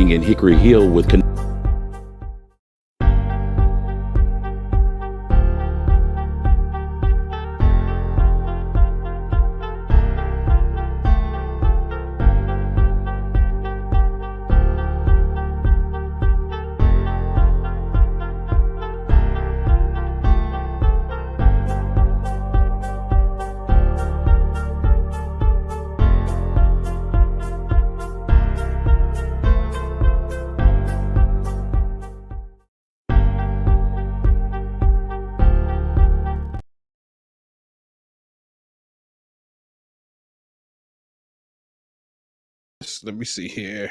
being in Hickory Hill with let me see here.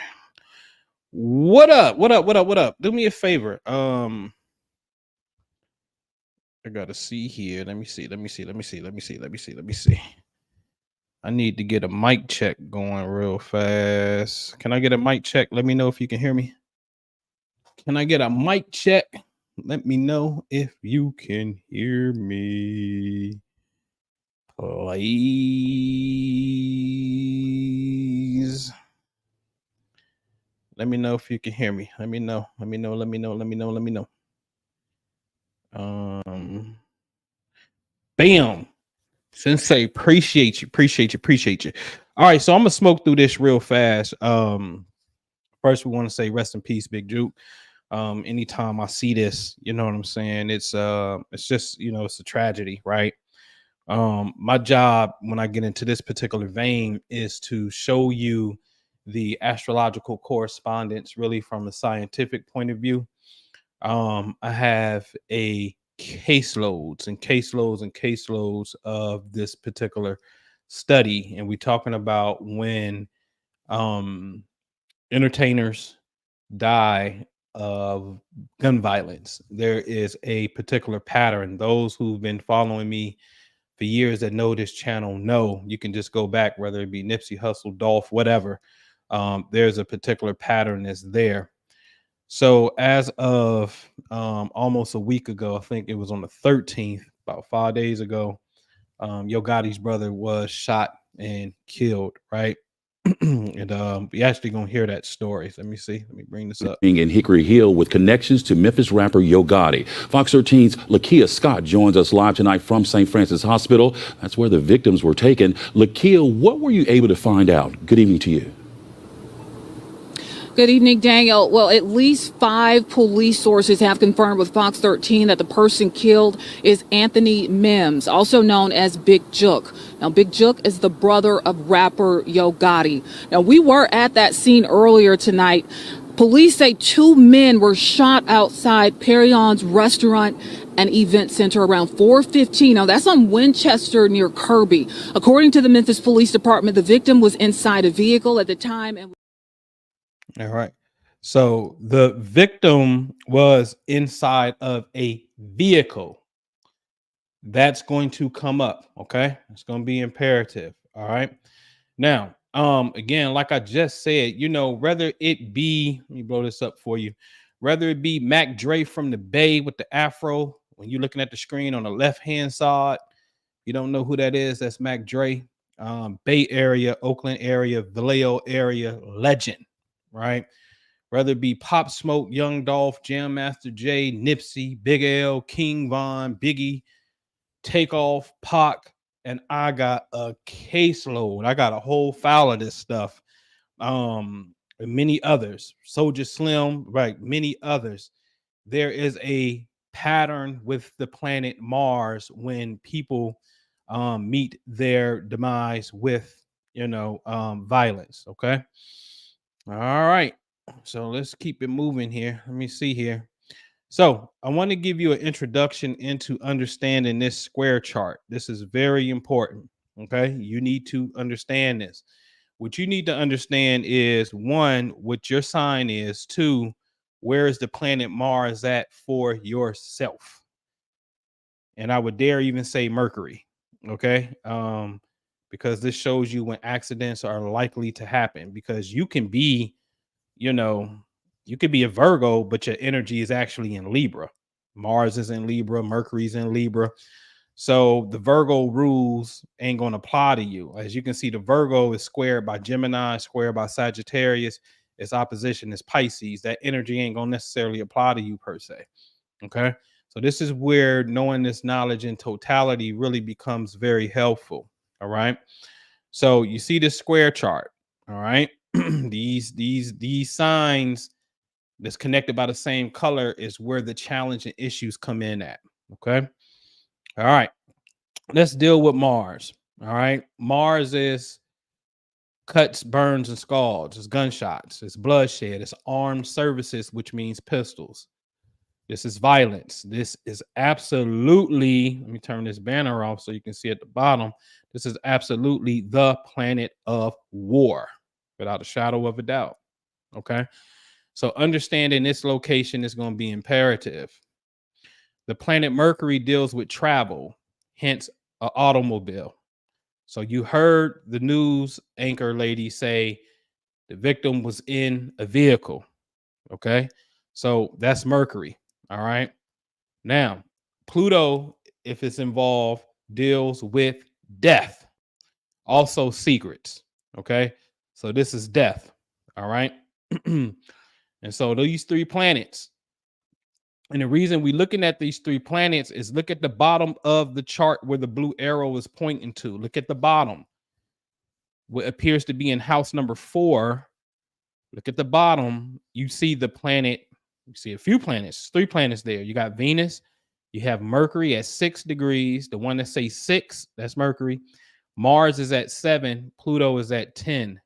What up? What up? What up? What up? Do me a favor. I gotta see here. Let me see. Let me see. Let me see. Let me see. Let me see. Let me see. I need to get a mic check going real fast. Can I get a mic check? Let me know if you can hear me. Can I get a mic check? Let me know if you can hear me. Please. Let me know if you can hear me. Let me know. Let me know. Let me know. Let me know. Let me know. Bam. Sensei, appreciate you. Appreciate you. Appreciate you. All right, so I'm gonna smoke through this real fast. First, we want to say rest in peace, Big Jook. Anytime I see this, you know what I'm saying? It's just, you know, it's a tragedy, right? My job when I get into this particular vein is to show you the astrological correspondence really from a scientific point of view. I have a caseloads and caseloads and caseloads of this particular study, and we're talking about when entertainers die of gun violence. There is a particular pattern. Those who've been following me for years that know this channel know, you can just go back, whether it be Nipsey Hussle, Dolph, whatever. There's a particular pattern that's there. So as of almost a week ago, I think it was on the 13th, about 5 days ago, Yo Gotti's brother was shot and killed, right? And we actually gonna hear that story. So let me see. Let me bring this up. being in Hickory Hill with connections to Memphis rapper Yo Gotti. Fox 13's Lakia Scott joins us live tonight from St. Francis Hospital. That's where the victims were taken. Lakia, what were you able to find out? Good evening to you. Good evening, Daniel. Well, at least 5 police sources have confirmed with Fox 13 that the person killed is Anthony Mims, also known as Big Jook. Now, Big Jook is the brother of rapper Yo Gotti. Now, we were at that scene earlier tonight. Police say 2 men were shot outside Perion's restaurant and event center around 4:15. Now, that's on Winchester near Kirby. According to the Memphis Police Department, the victim was inside a vehicle at the time and All right. So the victim was inside of a vehicle. That's going to come up. Okay. It's going to be imperative. All right. Now, again, like I just said, you know, whether it be, let me blow this up for you, whether it be Mac Dre from the Bay with the afro, when you're looking at the screen on the left-hand side, you don't know who that is. That's Mac Dre. Bay Area, Oakland area, Vallejo area legend, right? Whether it be Pop Smoke, Young Dolph, Jam Master Jay, Nipsey, Big L, King Von, Biggie, Takeoff, Pac, and I got a caseload. I got a whole file of this stuff. And many others. Soldier Slim, right? Many others. There is a pattern with the planet Mars when people meet their demise with, you know, violence. Okay. All right. So let's keep it moving here. Let me see here. So I want to give you an introduction into understanding this square chart. This is very important. Okay. You need to understand this. What you need to understand is 1, what your sign is. 2, where is the planet Mars at for yourself? And I would dare even say Mercury. Okay. Because this shows you when accidents are likely to happen, because you can be, you know, you could be a Virgo, but your energy is actually in Libra. Mars is in Libra, Mercury's in Libra. So the Virgo rules ain't going to apply to you. As you can see, the Virgo is squared by Gemini, squared by Sagittarius, its opposition is Pisces. That energy ain't gonna necessarily apply to you per se. Okay. So this is where knowing this knowledge in totality really becomes very helpful. All right. So you see this square chart. All right. these signs that's connected by the same color is where the challenge and issues come in at. Okay. All right. Let's deal with Mars. All right. Mars is cuts, burns, and scalds. It's gunshots. It's bloodshed. It's armed services, which means pistols. This is violence. This is absolutely, let me turn this banner off so you can see at the bottom. This is absolutely the planet of war, without a shadow of a doubt. Okay. So understanding this location is going to be imperative. The planet Mercury deals with travel, hence an automobile. So you heard the news anchor lady say the victim was in a vehicle. Okay. So that's Mercury. All right. Now, Pluto, if it's involved, deals with death, also secrets. Okay. So this is death. All right. And so these three planets, and the reason we're looking at these three planets is look at the bottom of the chart where the blue arrow is pointing to. Look at the bottom, what appears to be in house number 4. Look at the bottom. You see the planet. You see a few planets, 3 planets there. You got Venus. You have Mercury at 6 degrees. The one that says 6, that's Mercury. Mars is at 7. Pluto is at 10.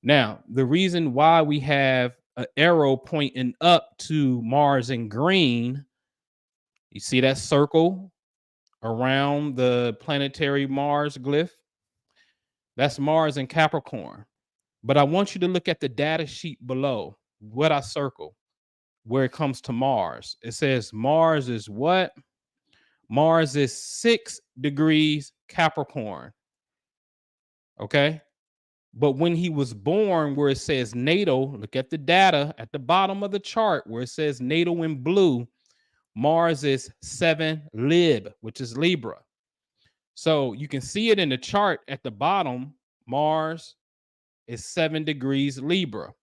Now, the reason why we have an arrow pointing up to Mars in green, you see that circle around the planetary Mars glyph? That's Mars in Capricorn. But I want you to look at the data sheet below, what I circle, where it comes to Mars. It says Mars is what? Mars is 6 degrees Capricorn. Okay. But when he was born, where it says natal, look at the data at the bottom of the chart where it says natal in blue. Mars is 7 Lib, which is Libra. So you can see it in the chart at the bottom. Mars is 7 degrees Libra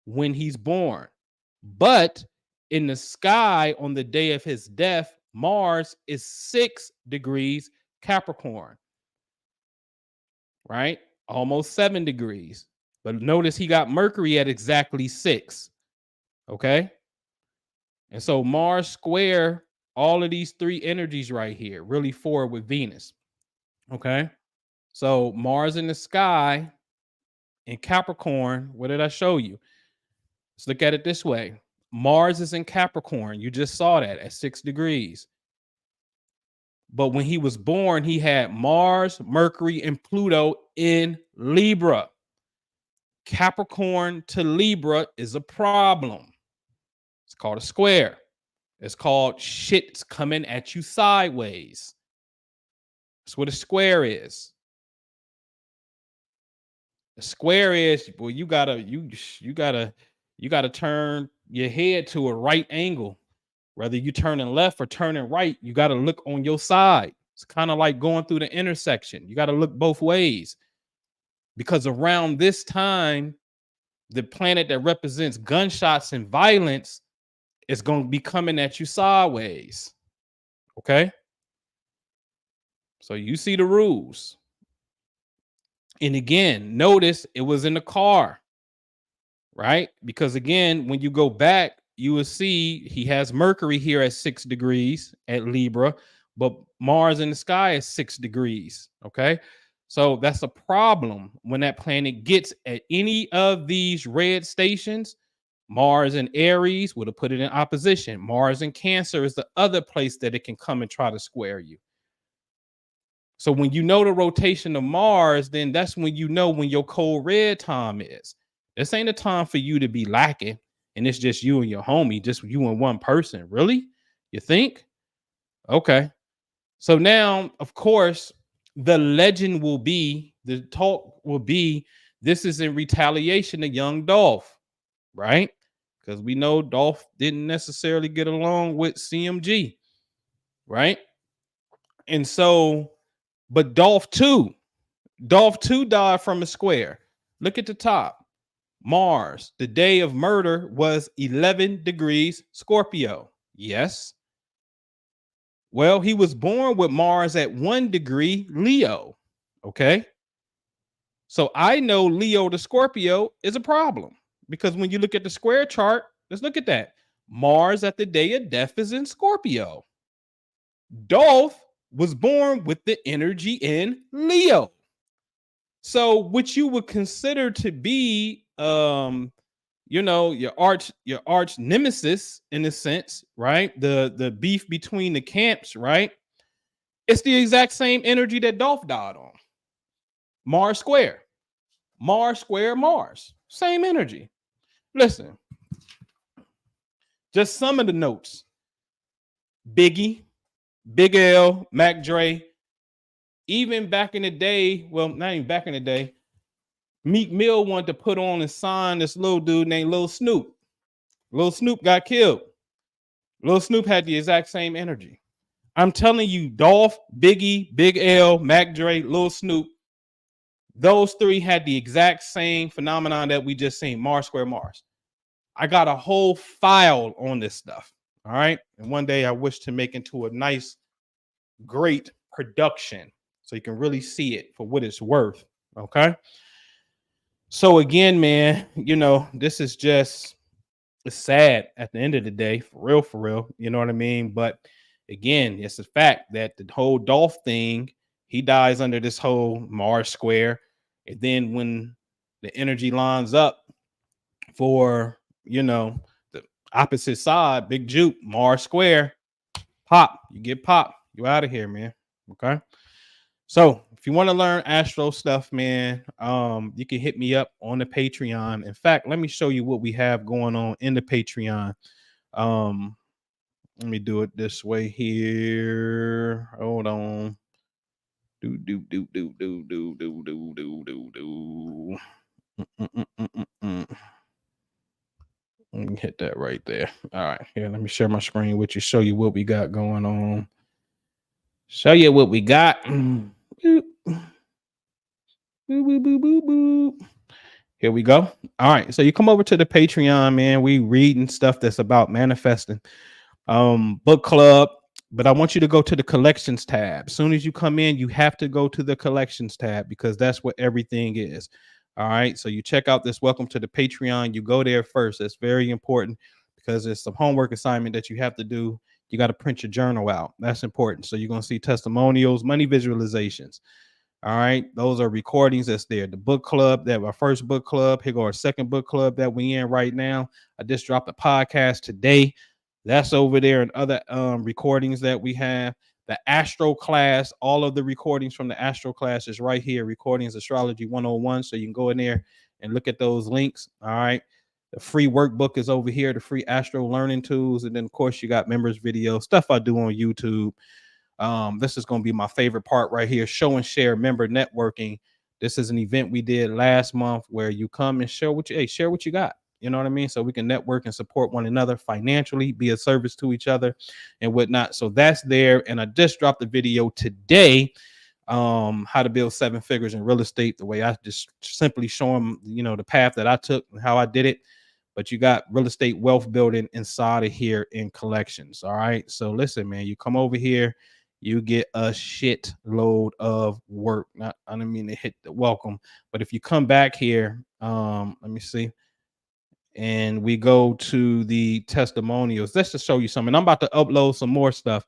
when he's born. But in the sky on the day of his death, Mars is 6 degrees Capricorn, right? Almost 7 degrees. But notice he got Mercury at exactly 6. Okay. And so Mars square all of these 3 energies right here, really 4 with Venus. Okay. So Mars in the sky in Capricorn, what did I show you? Let's look at it this way. Mars is in Capricorn. You just saw that at 6 degrees. But when he was born, he had Mars, Mercury, and Pluto in Libra. Capricorn to Libra is a problem. It's called a square. It's called shit's coming at you sideways. That's what a square is. A square is, well, you gotta turn your head to a right angle. Whether you turning left or turning right, you got to look on your side. It's kind of like going through the intersection. You got to look both ways, because around this time, the planet that represents gunshots and violence is going to be coming at you sideways. Okay. So you see the rules. And again, notice it was in the car, right? Because again, when you go back, you will see he has Mercury here at 6 degrees at Libra, but Mars in the sky is 6 degrees. Okay. So that's a problem when that planet gets at any of these red stations. Mars in Aries would have put it in opposition. Mars in Cancer is the other place that it can come and try to square you. So when you know the rotation of Mars, then that's when you know when your cold red time is. This ain't a time for you to be lacking, and it's just you and your homie, just you and one person. Really? You think? Okay. So now, of course, the legend will be, the talk will be, this is in retaliation to young Dolph, right? Because we know Dolph didn't necessarily get along with CMG, right? And so, but Dolph too died from a square. Look at the top. Mars, the day of murder was 11 degrees Scorpio. Yes. Well, he was born with Mars at 1 degree Leo. Okay. So I know Leo to Scorpio is a problem because when you look at the square chart, let's look at that. Mars at the day of death is in Scorpio. Dolph was born with the energy in Leo. So what you would consider to be your arch nemesis in a sense, right? The beef between the camps, right? It's the exact same energy that Dolph died on. Mars square. Mars square Mars. Same energy. Listen, just some of the notes. Biggie, Big L, Mac Dre, even back in the day, well, not even back in the day, Meek Mill wanted to put on and sign this little dude named Lil Snoop. Lil Snoop got killed. Lil Snoop had the exact same energy. I'm telling you, Dolph, Biggie, Big L, Mac Dre, Lil Snoop, those three had the exact same phenomenon that we just seen, Mars square Mars. I got a whole file on this stuff. All right. And one day I wish to make into a nice, great production so you can really see it for what it's worth. Okay. So again, man, this is just, it's sad at the end of the day, for real. You know what I mean? But again, it's a fact that the whole Dolph thing, he dies under this whole Mars square. And then when the energy lines up for, the opposite side, Big Jook, Mars square, pop, you get pop, you out of here, man. Okay. So if you want to learn astro stuff, man, you can hit me up on the Patreon. In fact, let me show you what we have going on in the Patreon. Let me do it this way here. Hold on. Do. Let me hit that right there. All right, here, let me share my screen with you, show you what we got going on. Show you what we got. Boop. Boop. Here we go. All right, so you come over to the Patreon, man. We reading stuff that's about manifesting. Book club, but I want you to go to the collections tab. As soon as you come in, you have to go to the collections tab because that's what everything is. All right, so you check out this welcome to the Patreon. You go there first. That's very important because it's some homework assignment that you have to do. You got to print your journal out. That's important. So you're going to see testimonials, money visualizations. All right, those are recordings that's there. The book club, that our first book club. Here go our second book club that we in right now. I just dropped a podcast today. That's over there, and other recordings that we have. The Astro class, all of the recordings from the Astro class is right here. Recordings Astrology 101. So you can go in there and look at those links. All right. The free workbook is over here, the free Astro learning tools. And then, of course, you got members video, stuff I do on YouTube. This is going to be my favorite part right here, show and share member networking. This is an event we did last month where you come and share what you got. You know what I mean? So we can network and support one another financially, be a service to each other and whatnot. So that's there. And I just dropped the video today, how to build 7 figures in real estate, the way I just simply show them, the path that I took and how I did it. But you got real estate wealth building inside of here in collections. All right. So listen, man, you come over here, you get a shit load of work. I don't mean to hit the welcome, but if you come back here, let me see. And we go to the testimonials. Let's just show you something. I'm about to upload some more stuff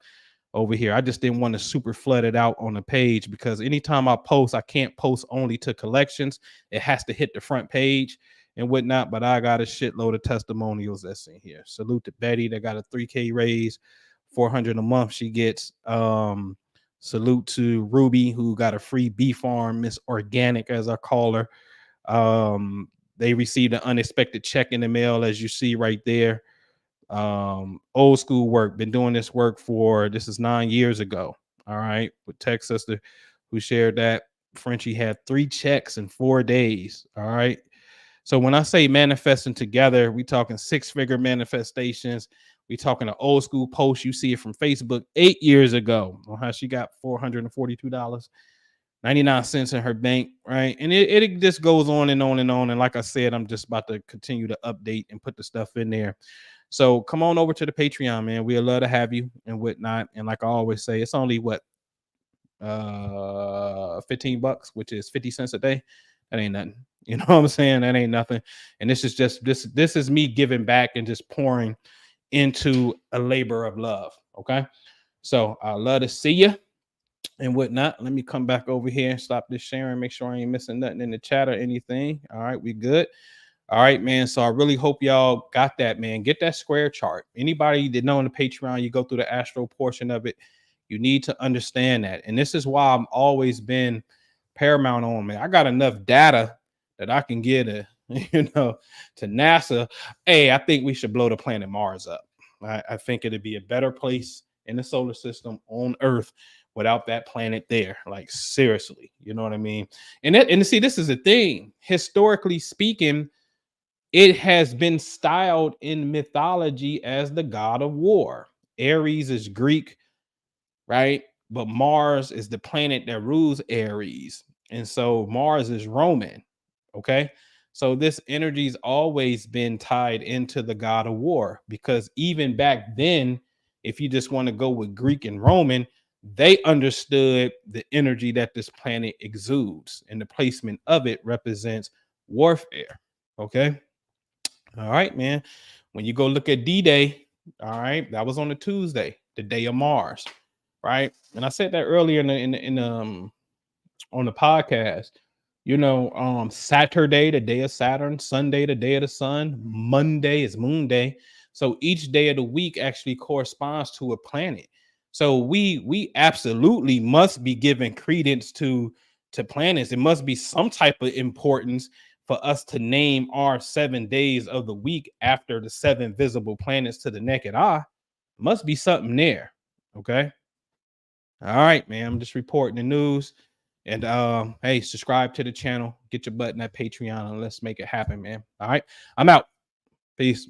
over here. I just didn't want to super flood it out on the page because anytime I post, I can't post only to collections. It has to hit the front page and whatnot. But I got a shitload of testimonials that's in here. Salute to Betty that got a 3K raise, 400 a month she gets. Salute to Ruby who got a free bee farm, Miss Organic as I call her. They received an unexpected check in the mail, as you see right there. Old school work, been doing this work this is 9 years ago. All right, with Tech Sister who shared that. Frenchie had 3 checks in 4 days. All right. So when I say manifesting together, we talking 6-figure manifestations. We talking an old school post. You see it from Facebook 8 years ago on how she got $442. 99 cents in her bank, right? And it just goes on and on and on. And like I said, I'm just about to continue to update and put the stuff in there. So come on over to the Patreon, man. We'd love to have you and whatnot. And like I always say, it's only what 15 bucks, which is 50 cents a day. That ain't nothing. You know what I'm saying? That ain't nothing. And this is just this is me giving back and just pouring into a labor of love. Okay. So I love to see you and whatnot. Let me come back over here and stop this sharing. Make sure I ain't missing nothing in the chat or anything. All right, we good. All right, man. So I really hope y'all got that, man. Get that square chart. Anybody that know on the Patreon, you go through the astro portion of it. You need to understand that. And this is why I've always been paramount on, man. I got enough data that I can get to NASA. Hey, I think we should blow the planet Mars up. I think it'd be a better place in the solar system on Earth without that planet there. Like, seriously, you know what I mean? And see, this is the thing. Historically speaking, it has been styled in mythology as the god of war. Ares is Greek, right? But Mars is the planet that rules Aries. And so Mars is Roman. Okay. So this energy's always been tied into the god of war, because even back then, if you just want to go with Greek and Roman, they understood the energy that this planet exudes, and the placement of it represents warfare. Okay. All right, man. When you go look at D-Day, all right, that was on a Tuesday, the day of Mars, right? And I said that earlier on the podcast. Saturday, the day of Saturn, Sunday, the day of the sun, Monday is Moon Day. So each day of the week actually corresponds to a planet. So we absolutely must be giving credence to planets. It must be some type of importance for us to name our 7 days of the week after the 7 visible planets to the naked eye. Must be something there. Okay. All right, man. I'm just reporting the news. And hey, subscribe to the channel, get your butt in that Patreon, and let's make it happen, man. All right. I'm out. Peace.